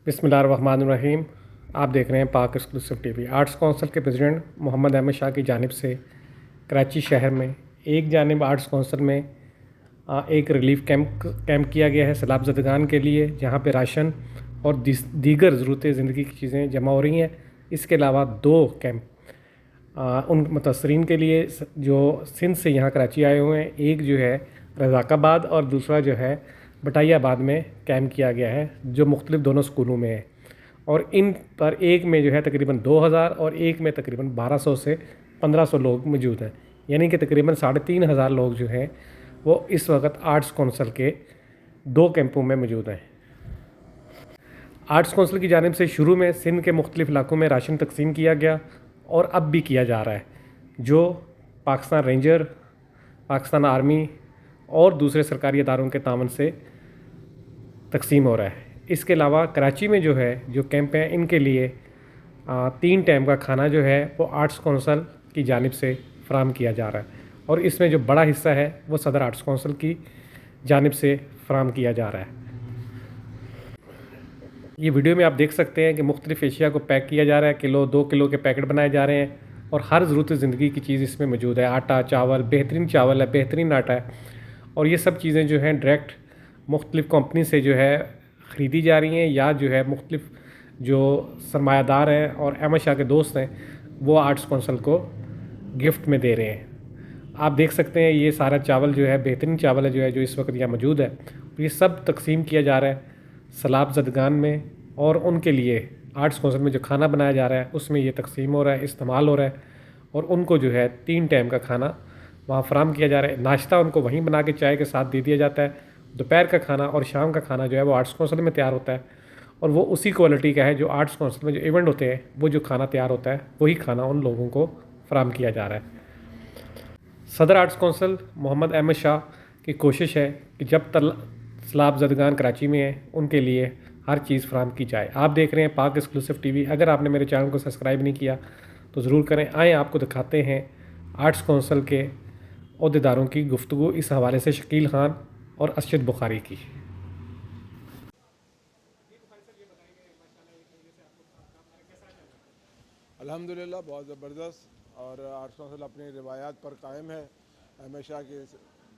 बिस्मिल्लाहिर्रहमानिर्रहीम। आप देख रहे हैं पाक एक्सक्लूसिव टीवी। आर्ट्स काउंसिल के प्रेसिडेंट मोहम्मद अहमद शाह की जानिब से कराची शहर में एक जानिब आर्ट्स काउंसिल में एक रिलीफ कैंप किया गया है सैलाब ज़दगान के लिए, जहां पे राशन और दीगर ज़रूरत ज़िंदगी की चीज़ें जमा हो रही हैं। इसके अलावा दो कैंप उन मुतासरीन के लिए जो सिंध से यहाँ कराची आए हुए हैं, एक जो है रज़ाकाबाद और दूसरा जो है बटाइयाबाद में कैंप किया गया है, जो मुख्तलिफ दोनों स्कूलों में है। और इन पर एक में जो है तकरीबन 2000 और एक में तकरीबन 1200 से 1500 लोग मौजूद हैं, यानी कि तकरीबन 3500 लोग जो हैं वो इस वक्त आर्ट्स काउंसिल के दो कैंपों में मौजूद हैं। आर्ट्स काउंसिल की जानिब से शुरू में सिंध के मुख्तलिफ इलाकों में राशन तकसीम किया गया और अब भी किया जा रहा है, जो पाकिस्तान रेंजर, पाकिस्तान आर्मी और दूसरे सरकारी इदारों के तावन से तकसीम हो रहा है। इसके अलावा कराची में जो कैंप हैं, इनके लिए 3 टाइम का खाना जो है वो आर्ट्स काउंसिल की जानिब से फ़राहम किया जा रहा है, और इसमें जो बड़ा हिस्सा है वो सदर आर्ट्स काउंसिल की जानिब से फ़राहम किया जा रहा है। ये वीडियो में आप देख सकते हैं कि मुख्तलिफ़ एशिया को पैक किया जा रहा है, किलो 2 किलो के पैकेट बनाए जा रहे हैं, और हर ज़रूरत ज़िंदगी की चीज़ इसमें मौजूद है। आटा, चावल, बेहतरीन चावल है, बेहतरीन आटा है, और ये सब चीज़ें जो हैं डायरेक्ट मुख्तलिफ़ कंपनी से जो है ख़रीदी जा रही हैं, या जो है मुख्तलिफ़ जो सरमायादार हैं और अहमद शाह के दोस्त हैं वो आर्ट्स काउंसिल को गिफ्ट में दे रहे हैं। आप देख सकते हैं ये सारा चावल जो है बेहतरीन चावल है जो इस वक्त यहाँ मौजूद है। ये सब तकसीम किया जा रहा है सैलाब ज़दगान में, और उनके लिए आर्ट्स काउंसिल में जो खाना बनाया जा रहा है उसमें ये तकसीम हो रहा है, इस्तेमाल हो रहा है, और उनको जो है 3 टाइम का खाना वहाँ फ़राहम किया जा रहा है। नाश्ता उनको वहीं बना के चाय के साथ दे दिया जाता है। दोपहर का खाना और शाम का खाना जो है वो आर्ट्स काउंसिल में तैयार होता है, और वो उसी क्वालिटी का है जो आर्ट्स काउंसिल में जो इवेंट होते हैं वो जो खाना तैयार होता है वही खाना उन लोगों को फ़राहम किया जा रहा है। सदर आर्ट्स काउंसिल मोहम्मद अहमद शाह की कोशिश है कि जब सैलाब ज़दगान कराची में है उनके लिए हर चीज़ फ़राहम की जाए। आप देख रहे हैं पाक एक्सक्लूसिव टीवी। अगर आपने मेरे चैनल को सब्सक्राइब नहीं किया तो ज़रूर करें। आए आपको दिखाते हैं आर्ट्स काउंसिल के अहदेदारों की गुफ्तगू इस हवाले से शकील खान और अरशद बुखारी की। अल्हम्दुलिल्लाह बहुत ज़बरदस्त, और आर्ट्स काउंसिल अपनी रिवायात पर कायम है। अहमद शाह की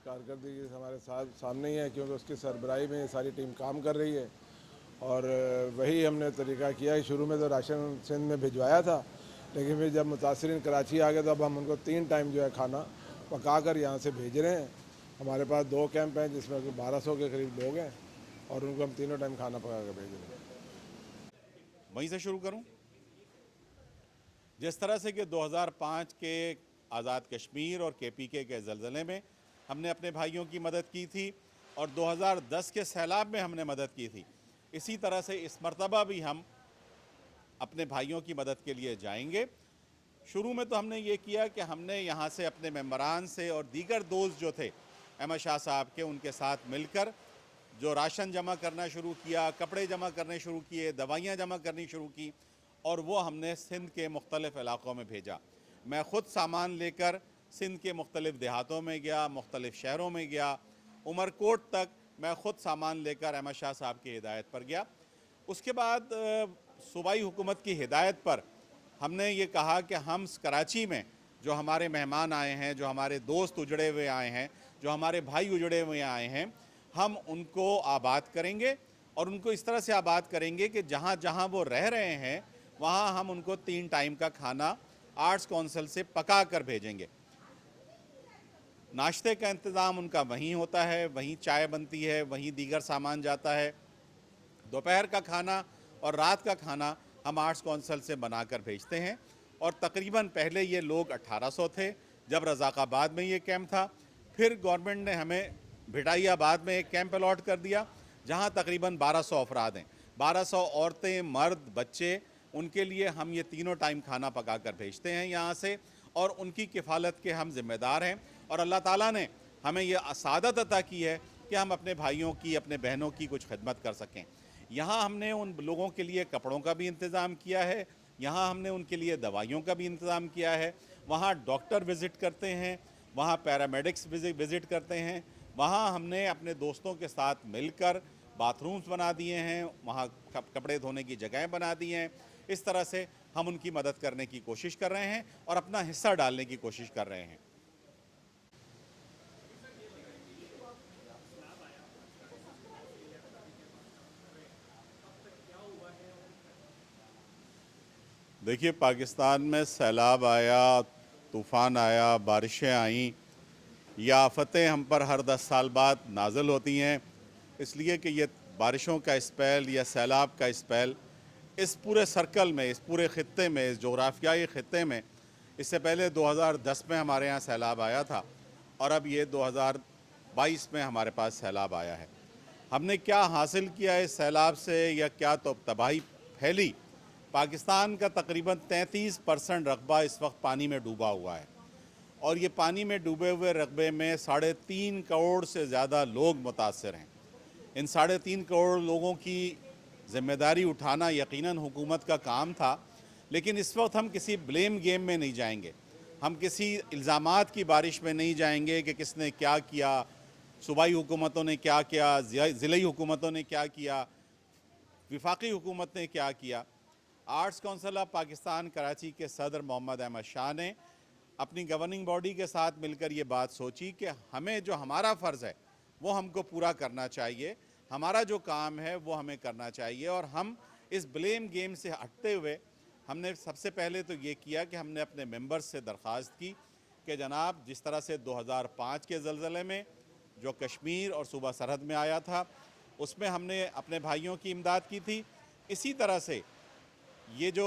कारकर्दगी हमारे सामने ही है, क्योंकि उसकी सरबराही में सारी टीम काम कर रही है, और वही हमने तरीका किया है। शुरू में तो राशन सिंध में भिजवाया था, लेकिन फिर जब मुतासरीन कराची आ गए तो अब हम उनको 3 टाइम जो है खाना पका कर यहाँ से भेज रहे हैं। हमारे पास 2 कैंप हैं जिसमें 1200 के करीब लोग हैं, और उनको हम तीनों टाइम खाना पका कर भेज रहे हैं। वहीं से शुरू करूं। जिस तरह से कि 2005 के आज़ाद कश्मीर और KPK के ज़लज़ले में हमने अपने भाइयों की मदद की थी, और 2010 के सैलाब में हमने मदद की थी, इसी तरह से इस मरतबा भी हम अपने भाइयों की मदद के लिए जाएंगे। शुरू में तो हमने ये किया कि हमने यहाँ से अपने मेंबरान से और दीगर दोस्त जो थे अहमद शाह साहब के, उनके साथ मिलकर जो राशन जमा करना शुरू किया, कपड़े जमा करने शुरू किए, दवाइयाँ जमा करनी शुरू की, और वो हमने सिंध के मुख्तलिफ़ इलाक़ों में भेजा। मैं ख़ुद सामान लेकर सिंध के मुख्तलिफ़ देहातों में गया, मुख्तलिफ़ शहरों में गया, उमरकोट तक मैं ख़ुद सामान लेकर अहमद शाह साहब की हिदायत पर गया। उसके बाद सूबाई हुकूमत की हिदायत पर हमने ये कहा कि हम कराची में जो हमारे मेहमान आए हैं, जो हमारे दोस्त उजड़े हुए आए हैं, जो हमारे भाई उजड़े हुए आए हैं, हम उनको आबाद करेंगे, और उनको इस तरह से आबाद करेंगे कि जहाँ जहाँ वो रह रहे हैं वहाँ हम उनको 3 टाइम का खाना आर्ट्स काउंसिल से पका कर भेजेंगे। नाश्ते का इंतज़ाम उनका वहीं होता है, वहीं चाय बनती है, वहीं दीगर सामान जाता है। दोपहर का खाना और रात का खाना हम आर्ट्स काउंसिल से बनाकर भेजते हैं। और तकरीबन पहले ये लोग 1800 थे जब रज़ाकाबाद में ये कैंप था, फिर गवर्नमेंट ने हमें भिटाइयाबाद में एक कैंप अलॉट कर दिया जहाँ तकरीबन 1200 अफराद हैं। 1200 औरतें, मर्द, बच्चे, उनके लिए हम ये तीनों टाइम खाना पका कर भेजते हैं यहाँ से, और उनकी किफ़ालत के हम ज़िम्मेदार हैं। और अल्लाह ताला ने हमें ये सादत अता की है कि हम अपने भाइयों की, अपने बहनों की कुछ खिदमत कर सकें। यहाँ हमने उन लोगों के लिए कपड़ों का भी इंतज़ाम किया है, यहाँ हमने उनके लिए दवाइयों का भी इंतज़ाम किया है। वहाँ डॉक्टर विज़िट करते हैं, वहाँ पैरामेडिक्स विज़िट करते हैं, वहाँ हमने अपने दोस्तों के साथ मिलकर बाथरूम्स बना दिए हैं, वहाँ कपड़े धोने की जगहें बना दी हैं। इस तरह से हम उनकी मदद करने की कोशिश कर रहे हैं और अपना हिस्सा डालने की कोशिश कर रहे हैं। देखिए, पाकिस्तान में सैलाब आया, तूफ़ान आया, बारिशें आईं, या आफ़तें हम पर हर 10 साल बाद नाज़िल होती हैं, इसलिए कि ये बारिशों का स्पेल या सैलाब का स्पेल इस पूरे सर्कल में, इस पूरे ख़ित्ते में, इस जोग्राफियाई ख़ित्ते में, इससे पहले 2010 में हमारे यहाँ सैलाब आया था और अब ये 2022 में हमारे पास सैलाब आया है। हमने क्या हासिल किया इस सैलाब से या क्या तो तबाही फैली? पाकिस्तान का तकरीबन 33% रकबा इस वक्त पानी में डूबा हुआ है और ये पानी में डूबे हुए रकबे में 3.5 करोड़ से ज़्यादा लोग मुतासर हैं। इन 3.5 करोड़ लोगों की ज़िम्मेदारी उठाना यकीनन हुकूमत का काम था, लेकिन इस वक्त हम किसी ब्लेम गेम में नहीं जाएंगे, हम किसी इल्ज़ामात की बारिश में नहीं जाएंगे कि किसने क्या किया, सूबाई हुकूमतों ने क्या किया, ज़िलाई हुकूमतों ने क्या किया, विफाकी हुकूमत ने क्या किया। Arts council of Pakistan Karachi के सदर मोहम्मद अहमद शाह ने अपनी गवर्निंग बॉडी के साथ मिलकर ये बात सोची कि हमें जो हमारा फ़र्ज़ है वो हमको पूरा करना चाहिए, हमारा जो काम है वो हमें करना चाहिए। और हम इस ब्लेम गेम से हटते हुए हमने सबसे पहले तो ये किया कि हमने अपने मेंबर्स से दरख्वास्त की कि जनाब, जिस तरह से 2005 के ज़लज़ले में जो कश्मीर और सूबा सरहद में आया था उसमें हमने अपने भाइयों की इमदाद की थी, इसी तरह से ये जो